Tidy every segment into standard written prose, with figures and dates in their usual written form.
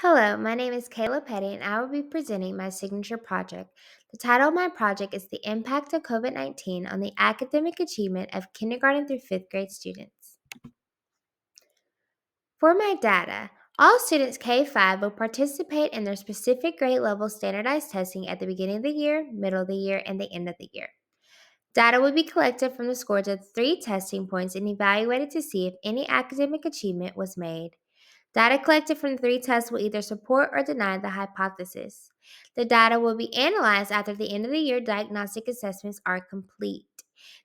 Hello, my name is Kayla Petty, and I will be presenting my signature project. The title of my project is The Impact of COVID 19 on the Academic Achievement of Kindergarten through 5th Grade Students. For my data, all students K 5 will participate in their specific grade level standardized testing at the beginning of the year, middle of the year, and the end of the year. Data will be collected from the scores of 3 testing points and evaluated to see if any academic achievement was made. Data collected from the 3 tests will either support or deny the hypothesis. The data will be analyzed after the end of the year diagnostic assessments are complete.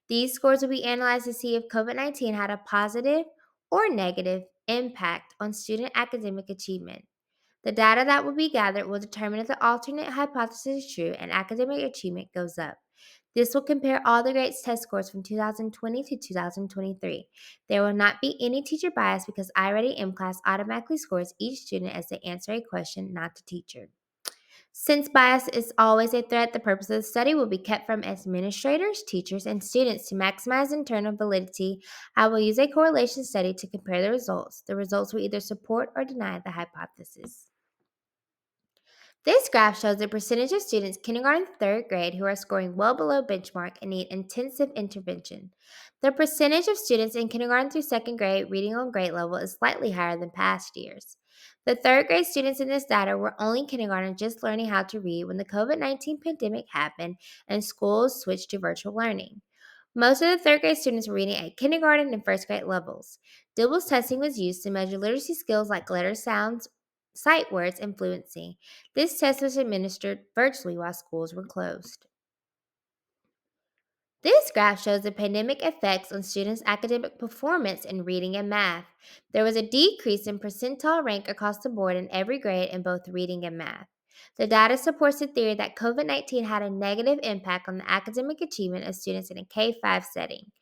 These scores will be analyzed to see if COVID 19 had a positive or negative impact on student academic achievement. The data that will be gathered will determine if the alternate hypothesis is true and academic achievement goes up. This will compare all the grades test scores from 2020 to 2023. There will not be any teacher bias because iReady M-Class automatically scores each student as they answer a question, not the teacher. Since bias is always a threat, the purpose of the study will be kept from administrators, teachers, and students to maximize internal validity. I will use a correlation study to compare the results. The results will either support or deny the hypothesis. This graph shows the percentage of students kindergarten to 3rd grade who are scoring well below benchmark and need intensive intervention. The percentage of students in kindergarten through 2nd grade reading on grade level is slightly higher than past years. The 3rd grade students in this data were only in kindergarten just learning how to read when the COVID 19 pandemic happened and schools switched to virtual learning. Most of the 3rd grade students were reading at kindergarten and 1st grade levels. Dibbles testing was used to measure literacy skills like letter sounds, sight words, and fluency. This test was administered virtually while schools were closed. This graph shows the pandemic effects on students' academic performance in reading and math. There was a decrease in percentile rank across the board in every grade in both reading and math. The data supports the theory that COVID 19 had a negative impact on the academic achievement of students in a K 5 setting.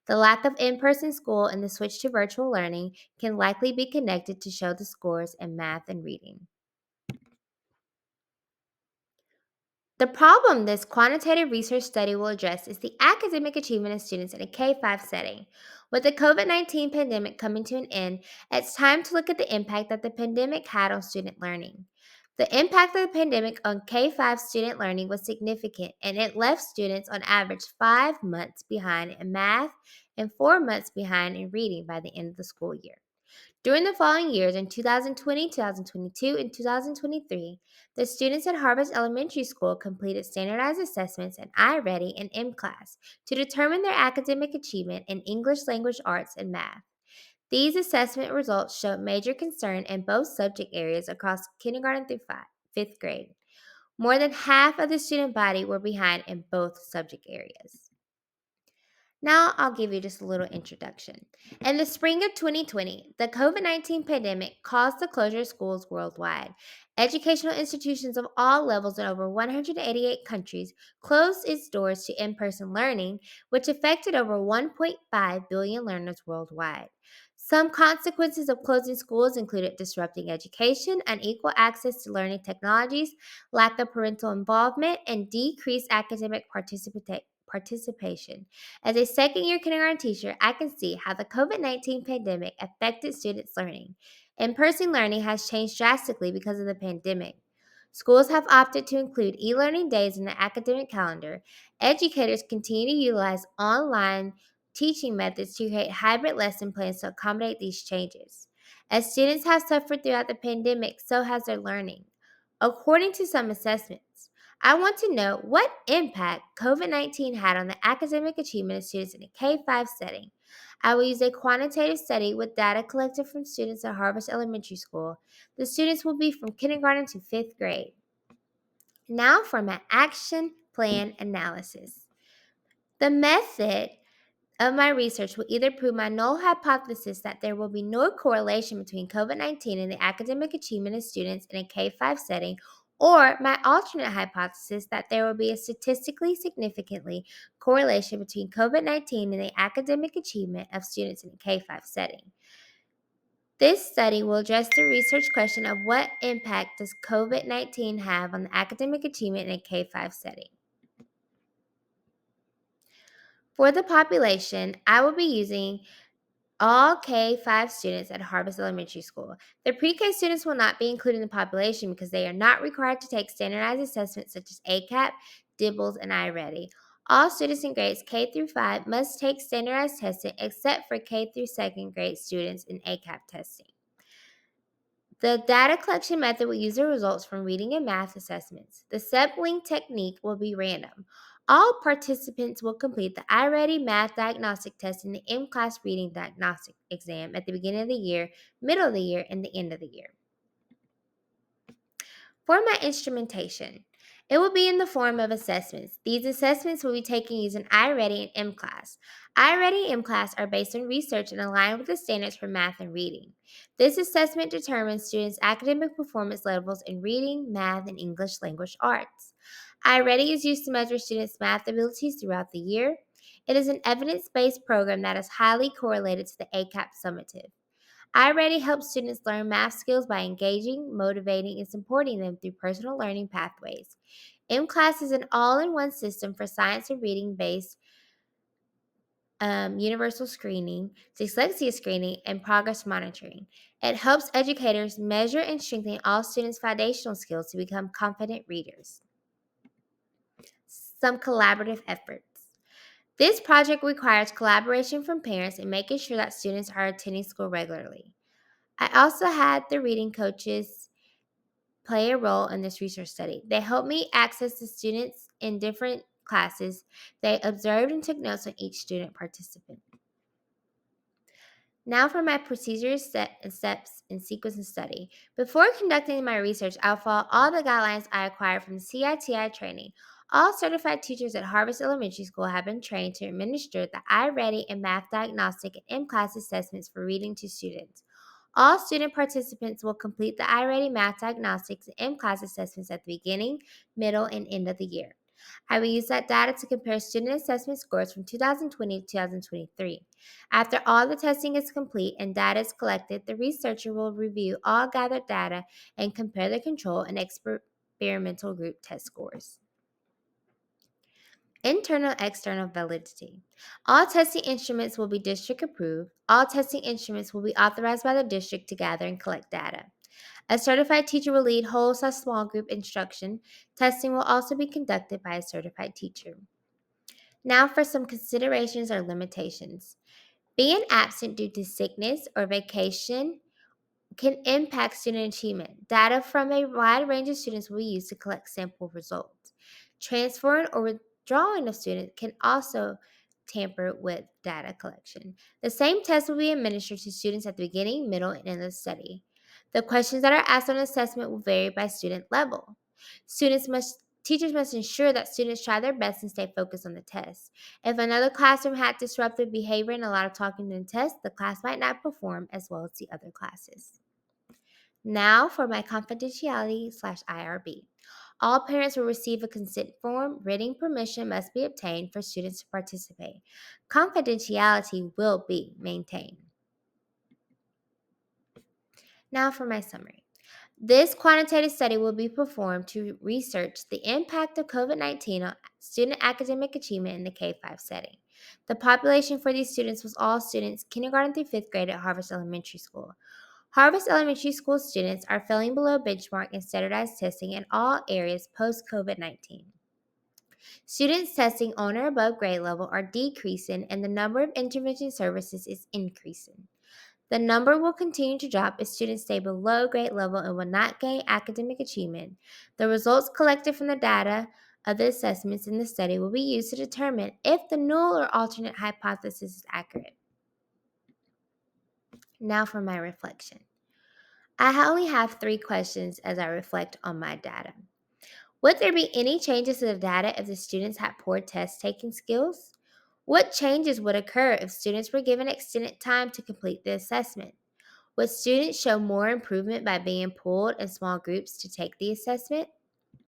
The lack of in person school and the switch to virtual learning can likely be connected to show the scores in math and reading. The problem this quantitative research study will address is the academic achievement of students in a K 5 setting. With the COVID 19 pandemic coming to an end, it's time to look at the impact that the pandemic had on student learning. The impact of the pandemic on K 5 student learning was significant, and it left students on average 5 months behind in math and 4 months behind in reading by the end of the school year. During the following years, in 2020, 2022, and 2023, the students at Harvest Elementary School completed standardized assessments in iReady and M-Class to determine their academic achievement in English language arts and math. These assessment results showed major concern in both subject areas across kindergarten through 5th grade. More than half of the student body were behind in both subject areas. Now, I'll give you just a little introduction. In the spring of 2020, the COVID 19 pandemic caused the closure of schools worldwide. Educational institutions of all levels in over 188 countries closed its doors to in person learning, which affected over 1.5 billion learners worldwide. Some consequences of closing schools included disrupting education, unequal access to learning technologies, lack of parental involvement, and decreased academic participation. As a second year kindergarten teacher, I can see how the COVID 19 pandemic affected students' learning. In person learning has changed drastically because of the pandemic. Schools have opted to include e learning days in the academic calendar. Educators continue to utilize online teaching methods to create hybrid lesson plans to accommodate these changes. As students have suffered throughout the pandemic, so has their learning. According to some assessments, I want to know what impact COVID 19 had on the academic achievement of students in a K 5 setting. I will use a quantitative study with data collected from students at Harvest Elementary School. The students will be from kindergarten to 5th grade. Now for my action plan analysis. The method of my research will either prove my null hypothesis that there will be no correlation between COVID 19 and the academic achievement of students in a K 5 setting, or my alternate hypothesis that there will be a statistically significantly correlation between COVID 19 and the academic achievement of students in a K 5 setting. This study will address the research question of what impact does COVID 19 have on the academic achievement in a K 5 setting. For the population, I will be using all K-5 students at Harvest Elementary School. The pre-K students will not be included in the population because they are not required to take standardized assessments such as ACAP, DIBELS, and iReady. All students in grades K through 5 must take standardized testing except for K through 2nd grade students in ACAP testing. The data collection method will use the results from reading and math assessments. The sibling technique will be random. All participants will complete the iReady math diagnostic test and the M-Class reading diagnostic exam at the beginning of the year, middle of the year, and the end of the year. For my instrumentation, it will be in the form of assessments. These assessments will be taken using iReady and MClass. iReady and MClass are based on research and align with the standards for math and reading. This assessment determines students' academic performance levels in reading, math, and English language arts. iReady is used to measure students' math abilities throughout the year. It is an evidence-based program that is highly correlated to the ACAP summative. iReady helps students learn math skills by engaging, motivating, and supporting them through personal learning pathways. MClass is an all-in-one system for science and reading based universal screening, dyslexia screening, and progress monitoring. It helps educators measure and strengthen all students' foundational skills to become confident readers. Some collaborative efforts. This project requires collaboration from parents in making sure that students are attending school regularly. I also had the reading coaches play a role in this research study. They helped me access the students in different classes. They observed and took notes on each student participant. Now for my procedures, steps, and sequence of study. Before conducting my research, I'll follow all the guidelines I acquired from the CITI training. All certified teachers at Harvest Elementary School have been trained to administer the iReady and Math Diagnostic and M-Class assessments for reading to students. All student participants will complete the iReady Math Diagnostics and M-Class assessments at the beginning, middle, and end of the year. I will use that data to compare student assessment scores from 2020 to 2023. After all the testing is complete and data is collected, the researcher will review all gathered data and compare the control and experimental group test scores. Internal external validity. All testing instruments will be district approved. All testing instruments will be authorized by the district to gather and collect data. A certified teacher will lead whole/small group instruction. Testing will also be conducted by a certified teacher. Now for some considerations or limitations. Being absent due to sickness or vacation can impact student achievement. Data from a wide range of students will be used to collect sample results. Transferring or withdrawing of students can also tamper with data collection. The same test will be administered to students at the beginning, middle, and end of the study. The questions that are asked on assessment will vary by student level. Teachers must ensure that students try their best and stay focused on the test. If another classroom had disruptive behavior and a lot of talking in the test, the class might not perform as well as the other classes. Now for my confidentiality/IRB. All parents will receive a consent form. Written permission must be obtained for students to participate. Confidentiality will be maintained. Now for my summary. This quantitative study will be performed to research the impact of COVID-19 on student academic achievement in the K-5 setting. The population for these students was all students kindergarten through 5th grade at Harvest Elementary School. Harvest Elementary School students are falling below benchmark in standardized testing in all areas post-COVID-19. Students testing on or above grade level are decreasing and the number of intervention services is increasing. The number will continue to drop if students stay below grade level and will not gain academic achievement. The results collected from the data of the assessments in the study will be used to determine if the null or alternate hypothesis is accurate. Now for my reflection. I only have 3 questions as I reflect on my data. Would there be any changes to the data if the students had poor test taking skills? What changes would occur if students were given extended time to complete the assessment? Would students show more improvement by being pulled in small groups to take the assessment?